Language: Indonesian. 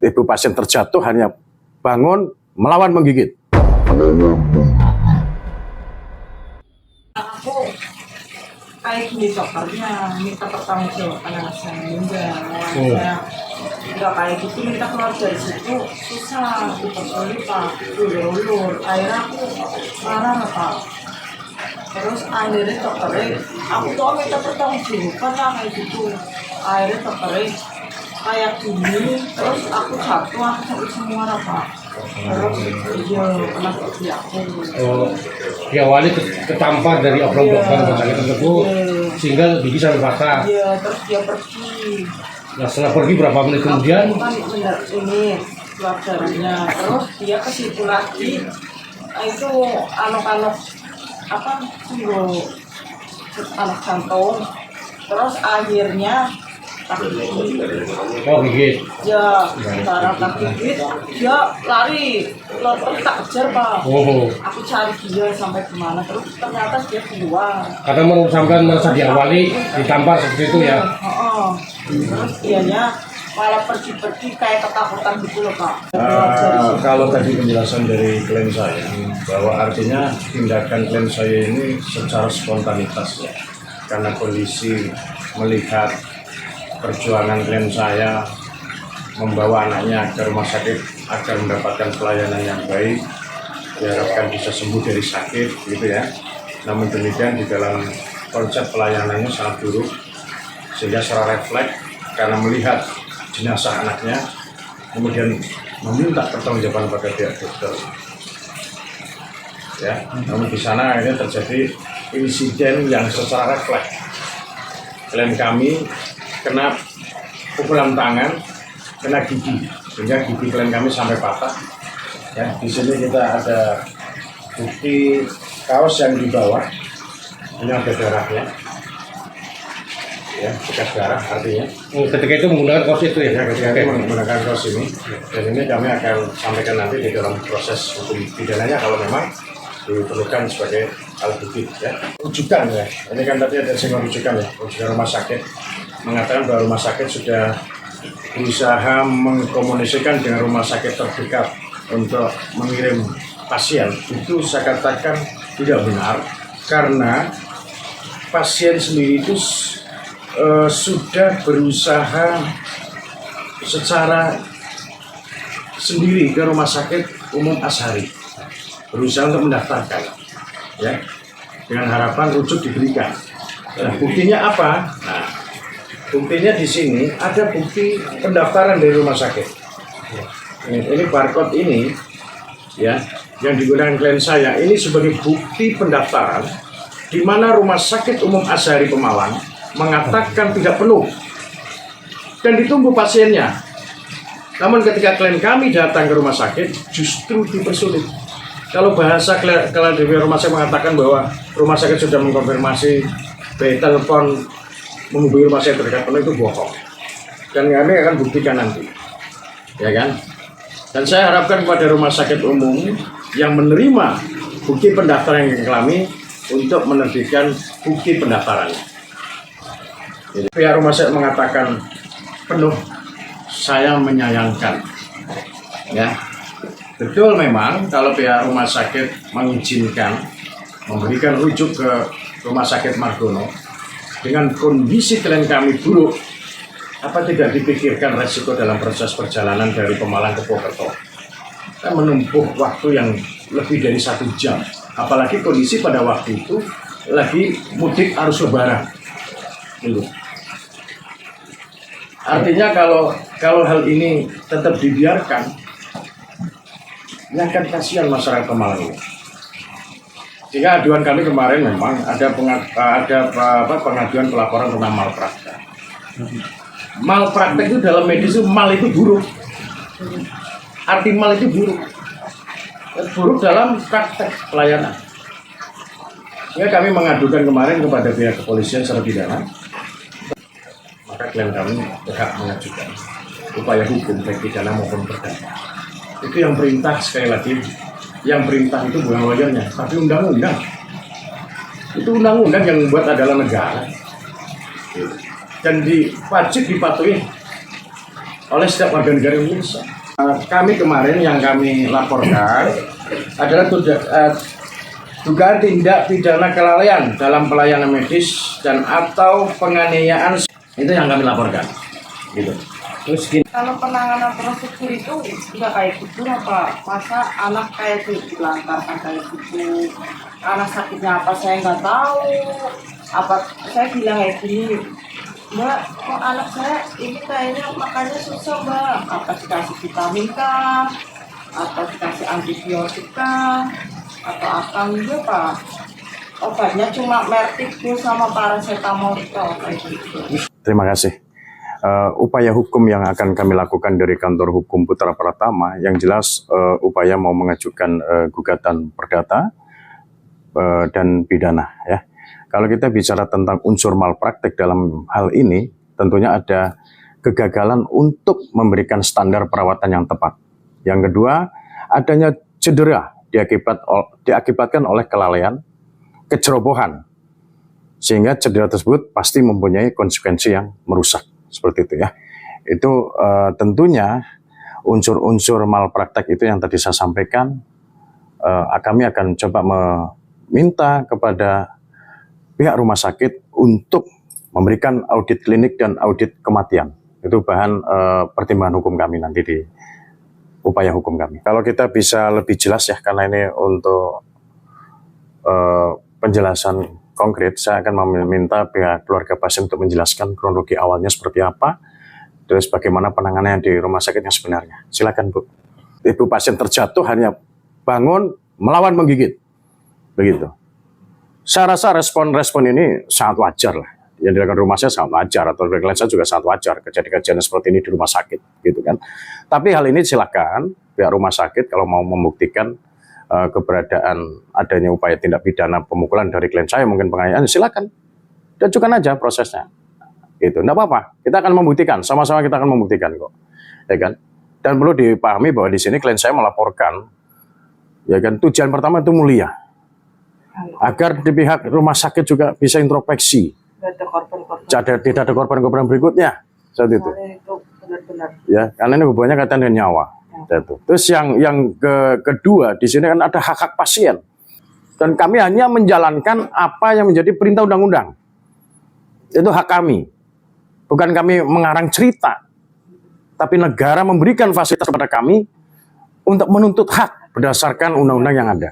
ibu pasien terjatuh hanya bangun melawan menggigit. Aku kayak gini dokternya minta pertanggungjawaban anak saya nggak kayak gitu, minta keluar dari situ susah, dipersulit pak, ulur akhirnya aku marah pak. Terus akhirnya dokternya aku tuh minta pertanggungjawaban lah kayak gitu. Akhirnya dokternya kayak gini, terus aku sakit semua lah pak. Terus dia kena kaki aku. Diawali ketampar dari oknum dokter rumah sakit tersebut, sehingga gigi sampai patah. Iya, terus dia pergi. Nah, setelah pergi berapa menit kemudian? Kan benar ini keluar darahnya, terus dia ke situ lagi. Itu anak-anak apa singgung anak jantung. Terus akhirnya Oh, gigit. ya darah gigit, dia lari, terus tak kejar pak. Oh, Aku cari dia sampai kemana, terus ternyata dia keluar. karena sampai merasa diawali ditampar seperti itu ya. Terus dianya malah pergi-pergi kayak ketakutan gitu loh pak. Kalau tadi penjelasan dari klien saya bahwa artinya tindakan klien saya ini secara spontanitas ya, karena kondisi melihat perjuangan klien saya membawa anaknya ke rumah sakit agar mendapatkan pelayanan yang baik, diharapkan bisa sembuh dari sakit gitu ya. Namun demikian di dalam konsep pelayanannya sangat buruk, sehingga secara refleks karena melihat jenazah anaknya kemudian meminta pertanggungjawaban pada pihak dokter ya. Namun di sana akhirnya terjadi insiden yang secara refleks klien kami kena pukulan tangan, kena gigi, sehingga gigi klien kami sampai patah. Ya, di sini kita ada bukti kaos yang dibawa, ini ada darahnya, ya bekas darah artinya. Ketika itu menggunakan kaos itu ya? Ya, ketika kami menggunakan kaos ini, dan ini kami akan sampaikan nanti di dalam proses hukum pidananya kalau memang diperlukan sebagai alat bukti. Ya. Rujukan ya, ini kan tadi ada single rujukan ya, rujukan rumah sakit mengatakan bahwa rumah sakit sudah berusaha mengkomunikasikan dengan rumah sakit terdekat untuk mengirim pasien. Itu saya katakan tidak benar karena pasien sendiri itu sudah berusaha secara sendiri ke rumah sakit umum Azhari, berusaha untuk mendaftarkan ya, dengan harapan rujuk diberikan. Nah, buktinya apa? Nah, buktinya di sini ada bukti pendaftaran dari rumah sakit. Ini barcode ini ya yang digunakan klien saya ini sebagai bukti pendaftaran di mana Rumah Sakit Umum Azhari Pemalang mengatakan tidak penuh dan ditunggu pasiennya. Namun ketika klien kami datang ke rumah sakit justru dipersulit. Kalau bahasa klien dari rumah sakit mengatakan bahwa rumah sakit sudah mengkonfirmasi by telepon menghubungi rumah sakit terdekat penuh, itu bohong. Dan kami akan buktikan nanti, ya kan? Dan saya harapkan kepada rumah sakit umum yang menerima bukti pendaftaran yang kami untuk menerbitkan bukti pendaftarannya. Jadi, pihak rumah sakit mengatakan penuh, saya menyayangkan. Ya, betul memang kalau pihak rumah sakit mengizinkan memberikan rujuk ke Rumah Sakit Margono dengan kondisi klien kami buruk, apa tidak dipikirkan resiko dalam proses perjalanan dari Pemalang ke Purwokerto? Kita menempuh waktu yang lebih dari 1 jam, apalagi kondisi pada waktu itu lagi mudik arus lebaran. Artinya kalau hal ini tetap dibiarkan, ya akan kasihan masyarakat Pemalang ini. Sehingga aduan kami kemarin memang ada pengaduan pelaporan tentang malpraktek. Malpraktek itu dalam medis itu mal itu buruk. Arti mal itu buruk. Buruk dalam praktek pelayanan. Sehingga kami mengadukan kemarin kepada pihak kepolisian secara pidana. Maka klien kami berhak mengajukan upaya hukum baik pidana maupun perdata. Itu yang perintah, sekali lagi, yang perintah itu bukan lawyernya, tapi undang-undang. Itu undang-undang yang membuat adalah negara. Dan wajib dipatuhi oleh setiap warga negara Indonesia. Kami kemarin yang kami laporkan adalah dugaan tindak pidana kelalaian dalam pelayanan medis dan atau penganiayaan, itu yang kami laporkan. Gitu. Terus gini, Kalau penanganan prosedur itu nggak kayak gitu apa? Masa anak kayak gitu dilantarkan kayak gitu? Anak sakitnya apa saya nggak tahu. Apa saya bilang kayak gini, Mbak, kok anak saya ini kayaknya makannya susah Mbak? Apa dikasih vitamin kah? Atau dikasih antibiotik kah? Atau apa gitu Pak? Obatnya cuma Mertiku sama paracetamol kayak gitu. Terima kasih. Upaya hukum yang akan kami lakukan dari Kantor Hukum Putra Pratama, yang jelas upaya mau mengajukan gugatan perdata dan pidana. Ya. Kalau kita bicara tentang unsur malpraktek dalam hal ini, tentunya ada kegagalan untuk memberikan standar perawatan yang tepat. Yang kedua, adanya cedera diakibatkan oleh kelalaian, kecerobohan, sehingga cedera tersebut pasti mempunyai konsekuensi yang merusak. Seperti itu ya. Itu tentunya unsur-unsur malpraktek itu yang tadi saya sampaikan, kami akan coba meminta kepada pihak rumah sakit untuk memberikan audit klinik dan audit kematian. Itu bahan pertimbangan hukum kami nanti di upaya hukum kami. Kalau kita bisa lebih jelas ya, karena ini untuk penjelasan konkret, saya akan meminta pihak keluarga pasien untuk menjelaskan kronologi awalnya seperti apa, terus bagaimana penanganannya di rumah sakit yang sebenarnya. Silakan Bu. Ibu pasien terjatuh hanya bangun melawan menggigit, begitu. Saya rasa respon ini sangat wajar lah. Yang dilakukan rumah saya sangat wajar, atau rekan saya juga sangat wajar kejadian-kejadian seperti ini di rumah sakit, gitu kan. Tapi hal ini silakan pihak rumah sakit kalau mau membuktikan keberadaan adanya upaya tindak pidana pemukulan dari klien saya, mungkin penganiayaan, silakan. Ajukan aja prosesnya. Gitu. Enggak apa-apa. Kita akan membuktikan, sama-sama kita akan membuktikan kok. Ya kan? Dan perlu dipahami bahwa di sini klien saya melaporkan, ya kan, tujuan pertama itu mulia. Agar di pihak rumah sakit juga bisa introspeksi. Tidak ada korban-korban berikutnya. Saat itu. Ya, karena ini hubungannya kaitan dengan nyawa. Terus yang kedua, di sini kan ada hak-hak pasien. Dan kami hanya menjalankan apa yang menjadi perintah undang-undang. Itu hak kami. Bukan kami mengarang cerita. Tapi negara memberikan fasilitas kepada kami untuk menuntut hak berdasarkan undang-undang yang ada.